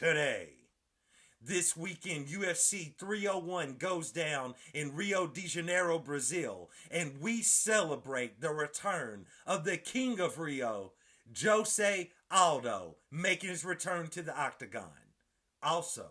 today. This weekend, UFC 301 goes down in Rio de Janeiro, Brazil, and we celebrate the return of the King of Rio, Jose Aldo, making his return to the octagon. Also,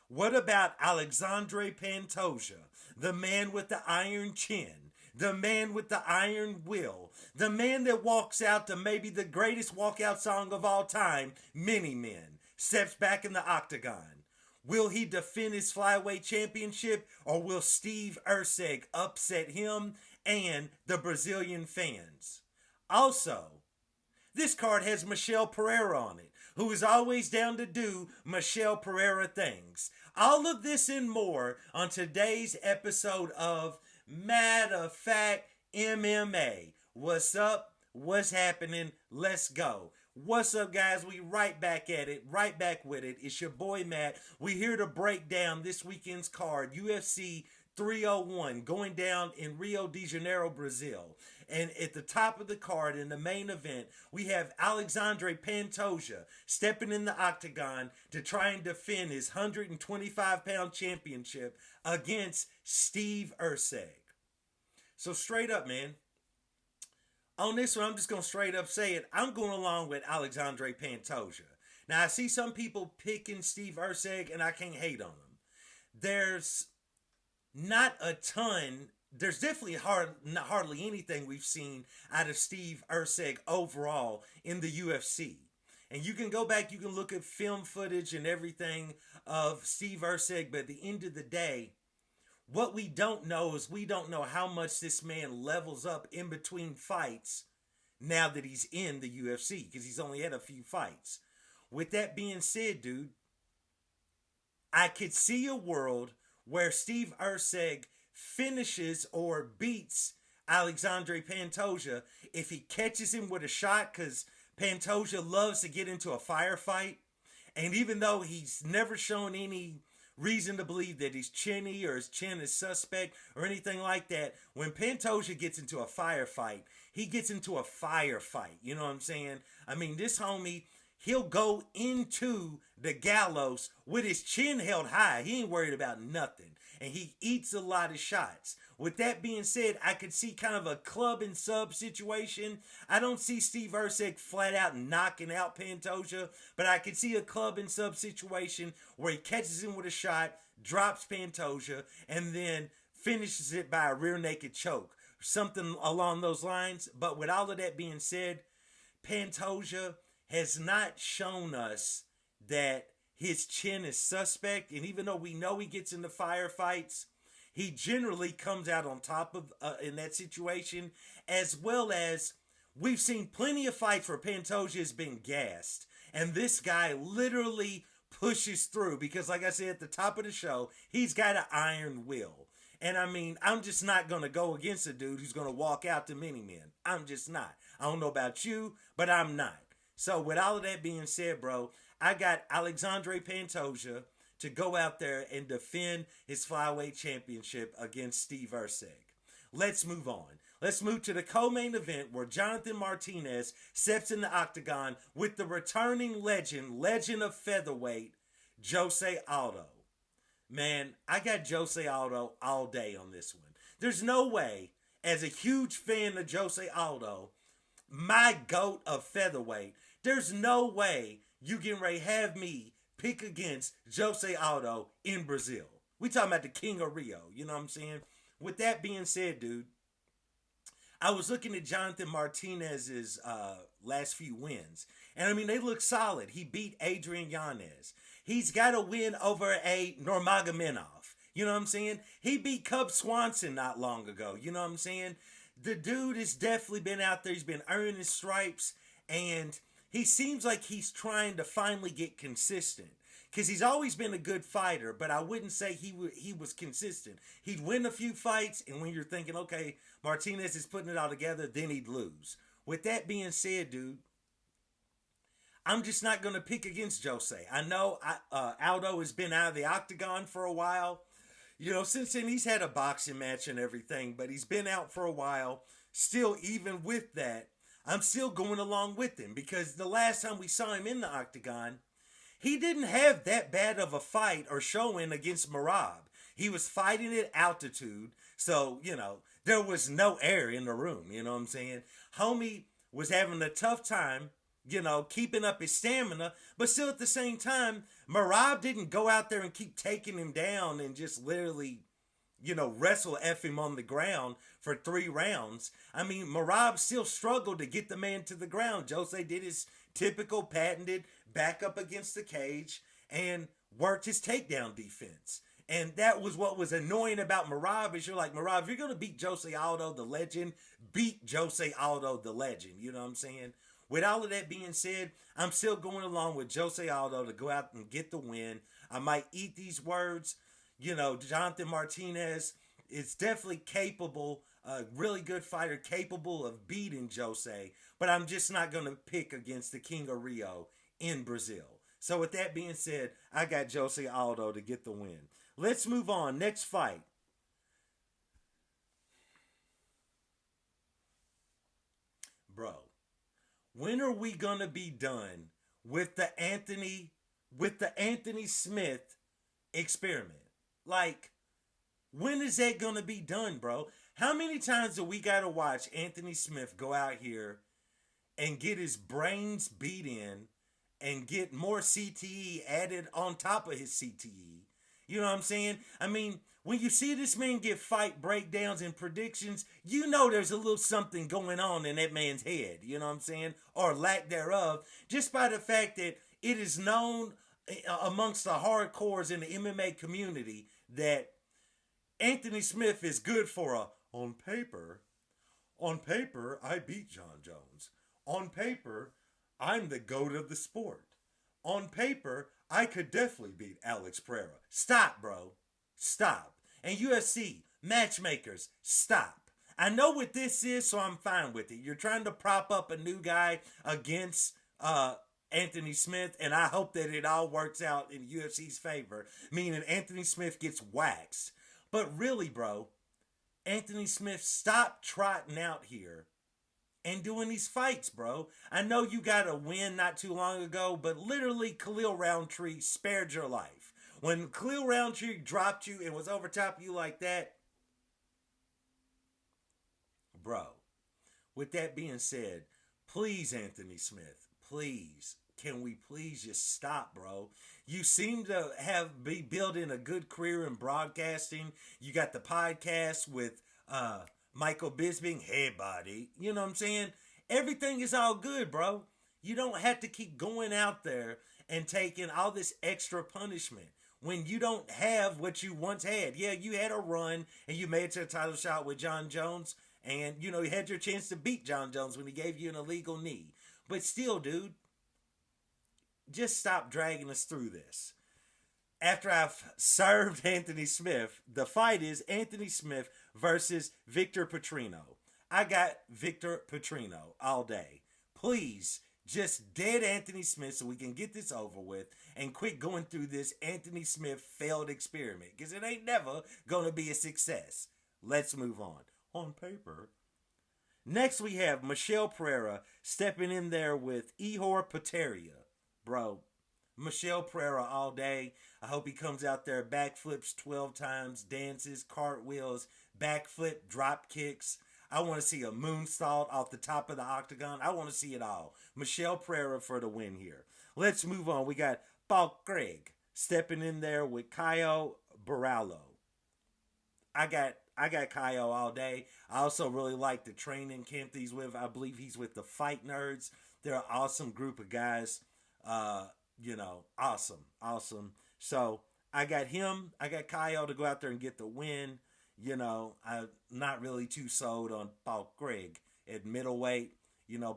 what about Alexandre Pantoja, the man with the iron chin, the man with the iron will, the man that walks out to maybe the greatest walkout song of all time, Many Men, steps back in the octagon? Will he defend his flyweight championship, or will Steve Erceg upset him and the Brazilian fans? Also, this card has Michelle Pereira on it, who is always down to do Michelle Pereira things. All of this and more on today's episode of Matter of Fact MMA. What's up? What's happening? Let's go. What's up, guys? We right back at it, right back with it. It's your boy Matt. We here to break down this weekend's card, UFC 301, going down in Rio de Janeiro, Brazil. And at the top of the card, in the main event, we have Alexandre Pantoja stepping in the octagon to try and defend his 125-pound championship against Steve Erceg. So straight up, man. On this one, I'm just going to straight up say it. I'm going along with Alexandre Pantoja. Now, I see some people picking Steve Erceg, and I can't hate on him. There's not a ton. There's definitely hardly anything we've seen out of Steve Erceg overall in the UFC. And you can go back, you can look at film footage and everything of Steve Erceg, but at the end of the day, what we don't know is we don't know how much this man levels up in between fights now that he's in the UFC, because he's only had a few fights. With that being said, dude, I could see a world where Steve Erceg finishes or beats Alexandre Pantoja if he catches him with a shot, because Pantoja loves to get into a firefight. And even though he's never shown any reason to believe that he's chinny or his chin is suspect or anything like that, when Pantoja gets into a firefight, he gets into a firefight. You know what I'm saying? I mean, this homie, he'll go into the gallows with his chin held high. He ain't worried about nothing. And he eats a lot of shots. With that being said, I could see kind of a club and sub situation. I don't see Steve Erceg flat out knocking out Pantoja, but I could see a club and sub situation where he catches him with a shot, drops Pantoja, and then finishes it by a rear naked choke. Something along those lines. But with all of that being said, Pantoja has not shown us that his chin is suspect, and even though we know he gets into firefights, he generally comes out on top of in that situation, as well as we've seen plenty of fights where Pantoja has been gassed, and this guy literally pushes through because, like I said at the top of the show, he's got an iron will. And I mean, I'm just not going to go against a dude who's going to walk out to Many Men. I'm just not. I don't know about you, but I'm not. So with all of that being said, bro, I got Alexandre Pantoja to go out there and defend his flyweight championship against Steve Erceg. Let's move on. Let's move to the co-main event where Jonathan Martinez steps in the octagon with the returning legend of featherweight, Jose Aldo. Man, I got Jose Aldo all day on this one. There's no way, as a huge fan of Jose Aldo, my GOAT of featherweight, there's no way you getting ready to have me pick against Jose Aldo in Brazil. We talking about the King of Rio, you know what I'm saying? With that being said, dude, I was looking at Jonathan Martinez's last few wins, and I mean, they look solid. He beat Adrian Yanez. He's got a win over a Nurmagomedov. You know what I'm saying? He beat Cub Swanson not long ago. You know what I'm saying? The dude has definitely been out there. He's been earning his stripes, and he seems like he's trying to finally get consistent. Because he's always been a good fighter, but I wouldn't say he was consistent. He'd win a few fights, and when you're thinking, okay, Martinez is putting it all together, then he'd lose. With that being said, dude, I'm just not going to pick against Jose. I know Aldo has been out of the octagon for a while. You know, since then he's had a boxing match and everything, but he's been out for a while. Still, even with that, I'm still going along with him because the last time we saw him in the octagon, he didn't have that bad of a fight or showing against Marab. He was fighting at altitude, so, there was no air in the room, you know what I'm saying? Homie was having a tough time, keeping up his stamina, but still at the same time, Marab didn't go out there and keep taking him down and just literally, wrestle F him on the ground for 3 rounds. I mean, Marab still struggled to get the man to the ground. Jose did his typical patented back up against the cage and worked his takedown defense. And that was what was annoying about Marab, is you're like, Marab, if you're going to beat Jose Aldo, the legend, beat Jose Aldo, the legend. You know what I'm saying? With all of that being said, I'm still going along with Jose Aldo to go out and get the win. I might eat these words. Jonathan Martinez is definitely capable, a really good fighter, capable of beating Jose, but I'm just not going to pick against the King of Rio in Brazil. So with that being said, I got Jose Aldo to get the win. Let's move on. Next fight. Bro, when are we going to be done with the Anthony Smith experiment? Like, when is that going to be done, bro? How many times do we got to watch Anthony Smith go out here and get his brains beat in and get more CTE added on top of his CTE? You know what I'm saying? I mean, when you see this man get fight breakdowns and predictions, there's a little something going on in that man's head. You know what I'm saying? Or lack thereof. Just by the fact that it is known amongst the hardcores in the MMA community that Anthony Smith is good for on paper, I beat John Jones. On paper, I'm the GOAT of the sport. On paper, I could definitely beat Alex Pereira. Stop, bro. Stop. And UFC, matchmakers, stop. I know what this is, so I'm fine with it. You're trying to prop up a new guy against Anthony Smith, and I hope that it all works out in UFC's favor, meaning Anthony Smith gets waxed. But really, bro, Anthony Smith, stop trotting out here and doing these fights, bro. I know you got a win not too long ago, but literally Khalil Roundtree spared your life. When Khalil Roundtree dropped you and was over top of you like that, bro, with that being said, please, Anthony Smith, please, can we please just stop, bro? You seem to be building a good career in broadcasting. You got the podcast with Michael Bisping, hey buddy. You know what I'm saying? Everything is all good, bro. You don't have to keep going out there and taking all this extra punishment when you don't have what you once had. Yeah, you had a run and you made it to a title shot with John Jones, and you had your chance to beat John Jones when he gave you an illegal knee. But still, dude, just stop dragging us through this. After I've served Anthony Smith, the fight is Anthony Smith versus Victor Petrino. I got Victor Petrino all day. Please, just dead Anthony Smith so we can get this over with and quit going through this Anthony Smith failed experiment, because it ain't never going to be a success. Let's move on. On paper. Next we have Michel Pereira stepping in there with Ihor Potieria. Bro, Michel Pereira all day. I hope he comes out there, backflips 12 times, dances, cartwheels, backflip, drop kicks. I want to see a moonsault off the top of the octagon. I want to see it all. Michel Pereira for the win here. Let's move on. We got Paul Craig stepping in there with Caio Borralho. I got Caio all day. I also really like the training camp that he's with. I believe he's with the Fight Nerds. They're an awesome group of guys. Awesome. So I got him. I got Caio to go out there and get the win. I'm not really too sold on Paul Craig at middleweight.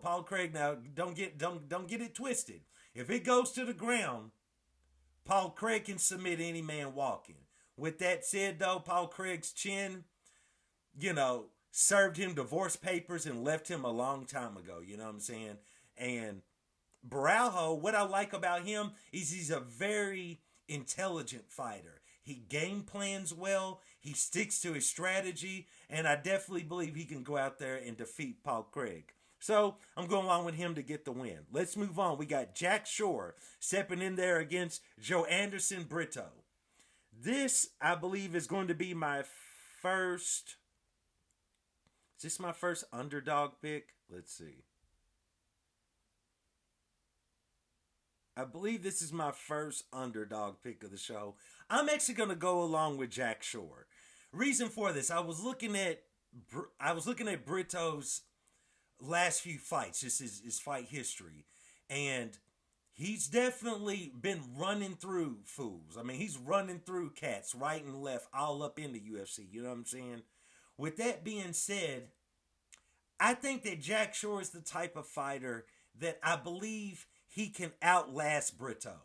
Paul Craig, now don't get it twisted. If it goes to the ground, Paul Craig can submit any man walking. With that said, though, Paul Craig's chin, served him divorce papers and left him a long time ago. You know what I'm saying? And Borralho, what I like about him is he's a very intelligent fighter. He game plans well. He sticks to his strategy. And I definitely believe he can go out there and defeat Paul Craig. So I'm going along with him to get the win. Let's move on. We got Jack Shore stepping in there against Joe Anderson Brito. This, I believe, is going to be my first. Is this my first underdog pick? Let's see. I believe this is my first underdog pick of the show. I'm actually going to go along with Jack Shore. Reason for this, I was looking at Brito's last few fights, just his fight history, and he's definitely been running through fools. I mean, he's running through cats right and left, all up in the UFC. You know what I'm saying? With that being said, I think that Jack Shore is the type of fighter that I believe he can outlast Brito.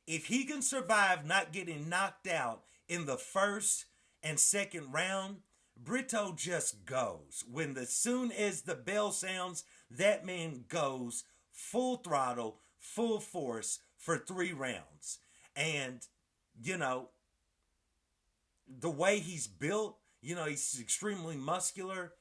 If he can survive not getting knocked out in the first and second round, Brito just goes. Soon as the bell sounds, that man goes full throttle, full force for 3 rounds. And, the way he's built, he's extremely muscular.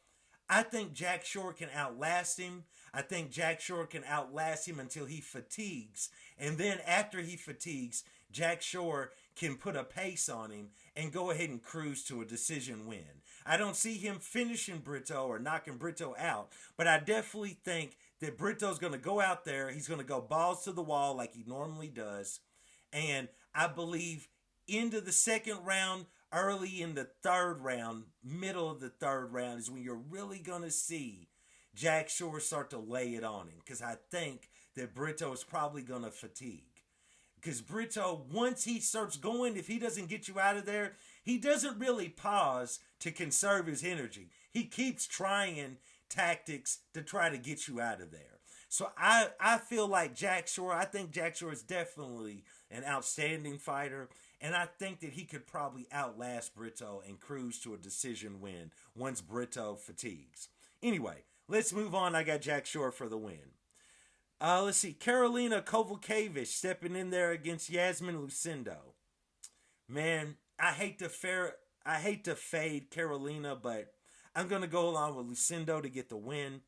I think Jack Shore can outlast him. I think Jack Shore can outlast him until he fatigues. And then after he fatigues, Jack Shore can put a pace on him and go ahead and cruise to a decision win. I don't see him finishing Brito or knocking Brito out, but I definitely think that Brito's going to go out there. He's going to go balls to the wall like he normally does. And I believe into the second round, early in the third round, middle of the third round is when you're really going to see Jack Shore start to lay it on him. Because I think that Brito is probably going to fatigue. Because Brito, once he starts going, if he doesn't get you out of there, he doesn't really pause to conserve his energy. He keeps trying tactics to try to get you out of there. So I feel like Jack Shore, I think Jack Shore is definitely an outstanding fighter. And I think that he could probably outlast Brito and cruise to a decision win once Brito fatigues. Anyway, let's move on. I got Jack Shore for the win. Let's see. Karolina Kowalkiewicz stepping in there against Yasmin Lucindo. Man, I hate to fade Karolina, but I'm going to go along with Lucindo to get the win.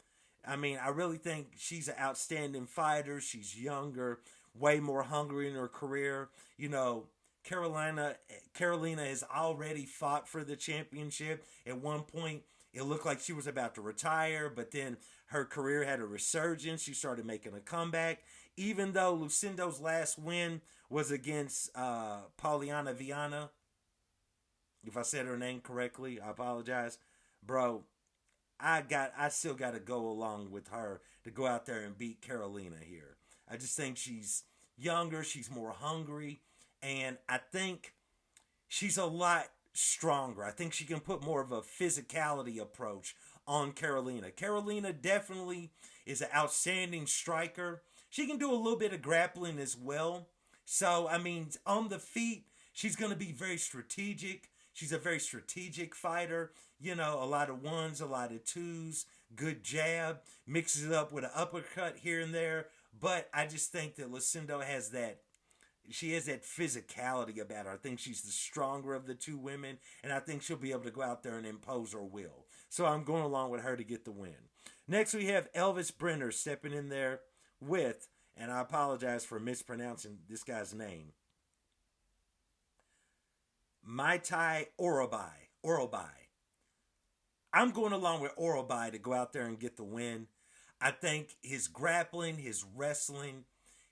I mean, I really think she's an outstanding fighter. She's younger, way more hungry in her career. Carolina has already fought for the championship. At one point, it looked like she was about to retire, but then her career had a resurgence. She started making a comeback. Even though Lucindo's last win was against Pauliana Viana. If I said her name correctly, I apologize. Bro, I still got to go along with her to go out there and beat Karolina here. I just think she's younger, she's more hungry, and I think she's a lot stronger. I think she can put more of a physicality approach on Karolina. Karolina definitely is an outstanding striker. She can do a little bit of grappling as well. So, I mean, on the feet, she's going to be very strategic. She's a very strategic fighter. A lot of ones, a lot of twos, good jab, mixes it up with an uppercut here and there. But I just think that Lucindo has that physicality about her. I think she's the stronger of the two women, and I think she'll be able to go out there and impose her will. So I'm going along with her to get the win. Next, we have Elvis Brenner stepping in there with, and I apologize for mispronouncing this guy's name, Maitai Orobai. I'm going along with Orobai to go out there and get the win. I think his grappling, his wrestling,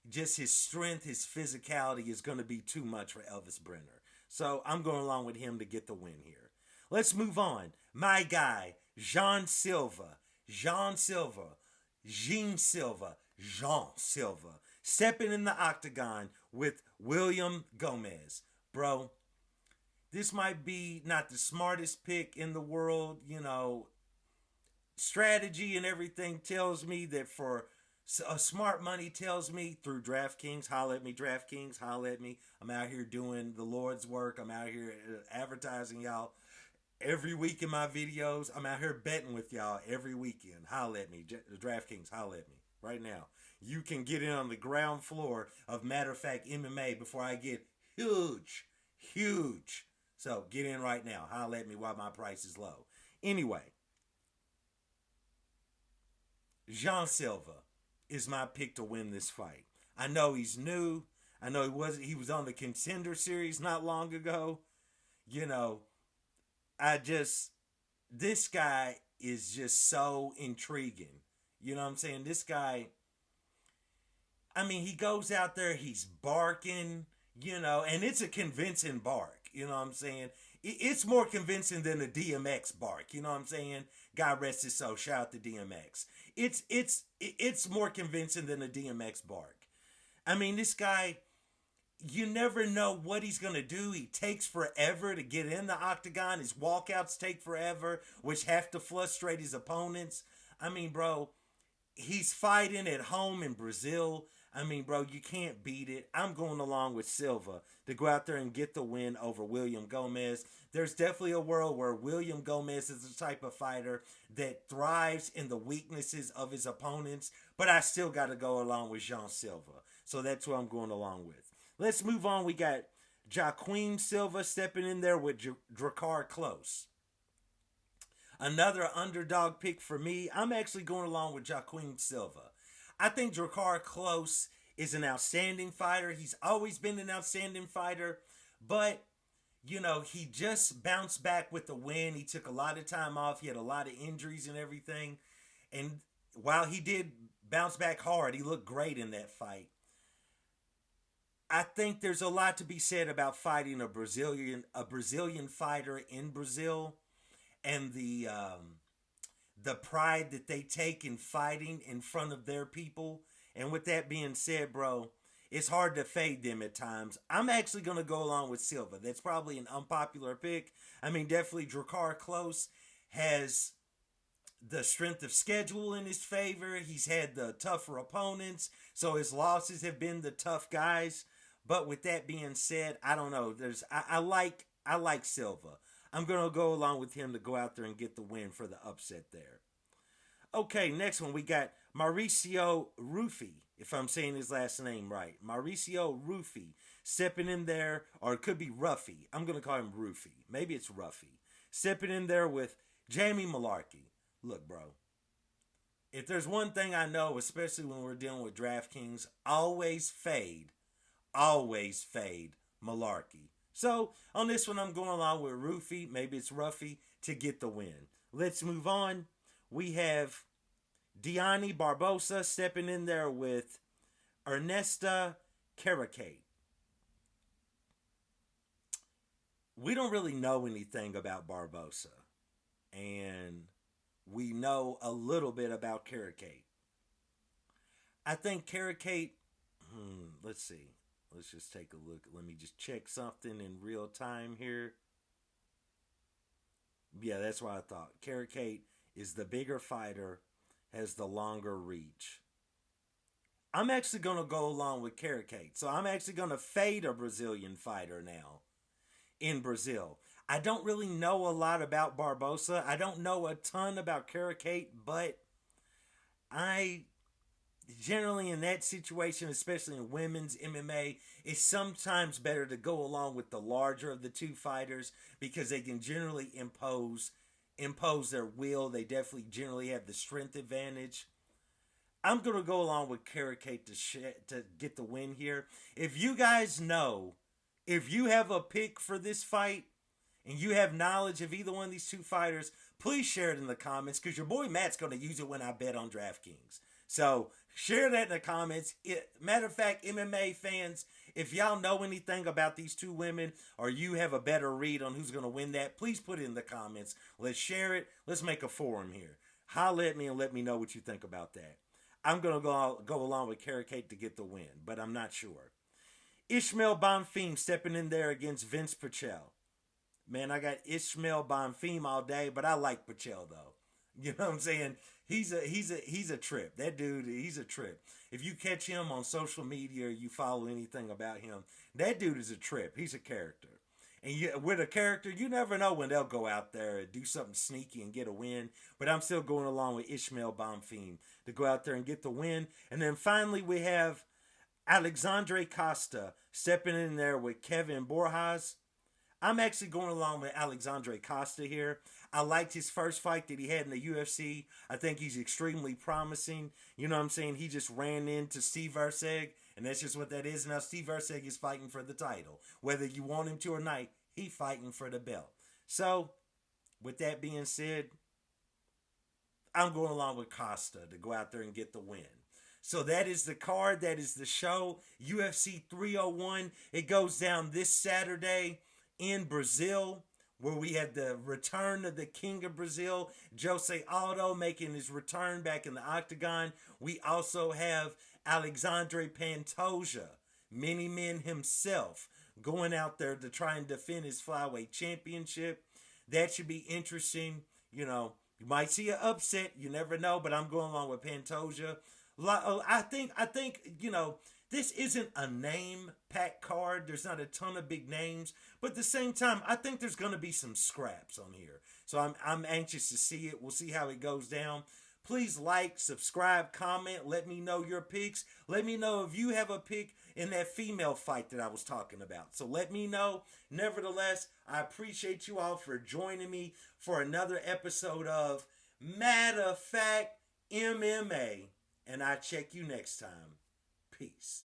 just his strength, his physicality is going to be too much for Elvis Brenner. So I'm going along with him to get the win here. Let's move on. My guy, Jean Silva, stepping in the octagon with William Gomez. Bro, this might be not the smartest pick in the world. Strategy and everything tells me that smart money tells me through DraftKings, holla at me, DraftKings, holla at me. I'm out here doing the Lord's work. I'm out here advertising y'all every week in my videos. I'm out here betting with y'all every weekend. Holla at me, DraftKings, holla at me right now. You can get in on the ground floor of Matter of Fact MMA before I get huge. So get in right now. Holla at me while my price is low. Anyway, Jean Silva is my pick to win this fight. I know he's new. I know he was on the Contender Series not long ago. You know, I just this guy is just so intriguing. You know what I'm saying? This guy, I mean, he goes out there, he's barking, and it's a convincing bark. You know what I'm saying? It's more convincing than a DMX bark. You know what I'm saying? God rest his soul. Shout out to DMX. It's more convincing than a DMX bark. I mean, this guy, you never know what he's going to do. He takes forever to get in the octagon. His walkouts take forever, which have to frustrate his opponents. I mean, bro, he's fighting at home in Brazil. I mean, bro, you can't beat it. I'm going along with Silva to go out there and get the win over William Gomez. There's definitely a world where William Gomez is the type of fighter that thrives in the weaknesses of his opponents, but I still got to go along with Jean Silva. So that's what I'm going along with. Let's move on. We got Joaquin Silva stepping in there with Drakkar Klose. Another underdog pick for me. I'm actually going along with Joaquin Silva. I think Drakkar Klose is an outstanding fighter. He's always been an outstanding fighter. But, he just bounced back with the win. He took a lot of time off. He had a lot of injuries and everything. And while he did bounce back hard, he looked great in that fight. I think there's a lot to be said about fighting a Brazilian fighter in Brazil, and the pride that they take in fighting in front of their people. And with that being said, bro, it's hard to fade them at times. I'm actually going to go along with Silva. That's probably an unpopular pick. I mean, definitely Drakkar Klose has the strength of schedule in his favor. He's had the tougher opponents, so his losses have been the tough guys. But with that being said, I don't know. I like Silva. I'm going to go along with him to go out there and get the win for the upset there. Okay, next one we got Mauricio Rufy, if I'm saying his last name right. Mauricio Rufy stepping in there, or it could be Ruffy. I'm going to call him Rufy. Maybe it's Ruffy. Stepping in there with Jamie Malarkey. Look, bro, if there's one thing I know, especially when we're dealing with DraftKings, always fade Malarkey. So, on this one, I'm going along with Rufy, maybe it's Ruffy, to get the win. Let's move on. We have Diani Barbosa stepping in there with Ernesta Caracate. We don't really know anything about Barbosa, and we know a little bit about Caracate. I think Caracate, let's see. Let's just take a look. Let me just check something in real time here. Yeah, that's what I thought. Caracate is the bigger fighter, has the longer reach. I'm actually going to go along with Caracate. So I'm actually going to fade a Brazilian fighter now in Brazil. I don't really know a lot about Barbosa. I don't know a ton about Caracate, but I generally in that situation, especially in women's MMA, it's sometimes better to go along with the larger of the two fighters because they can generally impose their will. They definitely generally have the strength advantage. I'm going to go along with Caracate to get the win here. If you guys know, if you have a pick for this fight and you have knowledge of either one of these two fighters, please share it in the comments because your boy Matt's going to use it when I bet on DraftKings. So share that in the comments. Matter of fact, MMA fans, if y'all know anything about these two women or you have a better read on who's going to win that, please put it in the comments. Let's share it. Let's make a forum here. Holler at me and let me know what you think about that. I'm going to go along with Caracate to get the win, but I'm not sure. Ishmael Bonfim stepping in there against Vince Pichel. Man, I got Ishmael Bonfim all day, but I like Pichel though. You know what I'm saying? He's a trip. That dude, he's a trip. If you catch him on social media or you follow anything about him, that dude is a trip. He's a character. And with a character, you never know when they'll go out there and do something sneaky and get a win. But I'm still going along with Ishmael Bonfim to go out there and get the win. And then finally we have Alexandre Costa stepping in there with Kevin Borjas. I'm actually going along with Alexandre Costa here. I liked his first fight that he had in the UFC. I think he's extremely promising. You know what I'm saying? He just ran into Steve Erceg, and that's just what that is. Now Steve Erceg is fighting for the title. Whether you want him to or not, he fighting for the belt. So, with that being said, I'm going along with Costa to go out there and get the win. So that is the card. That is the show. UFC 301. It goes down this Saturday in Brazil, where we have the return of the King of Brazil, Jose Aldo, making his return back in the octagon. We also have Alexandre Pantoja, Many Men himself, going out there to try and defend his flyweight championship. That should be interesting. You know, you might see an upset. You never know, but I'm going along with Pantoja. I think, you know, this isn't a name-packed card. There's not a ton of big names. But at the same time, I think there's going to be some scraps on here. So I'm anxious to see it. We'll see how it goes down. Please like, subscribe, comment. Let me know your picks. Let me know if you have a pick in that female fight that I was talking about. So let me know. Nevertheless, I appreciate you all for joining me for another episode of Matter of Fact MMA. And I'll check you next time. Peace.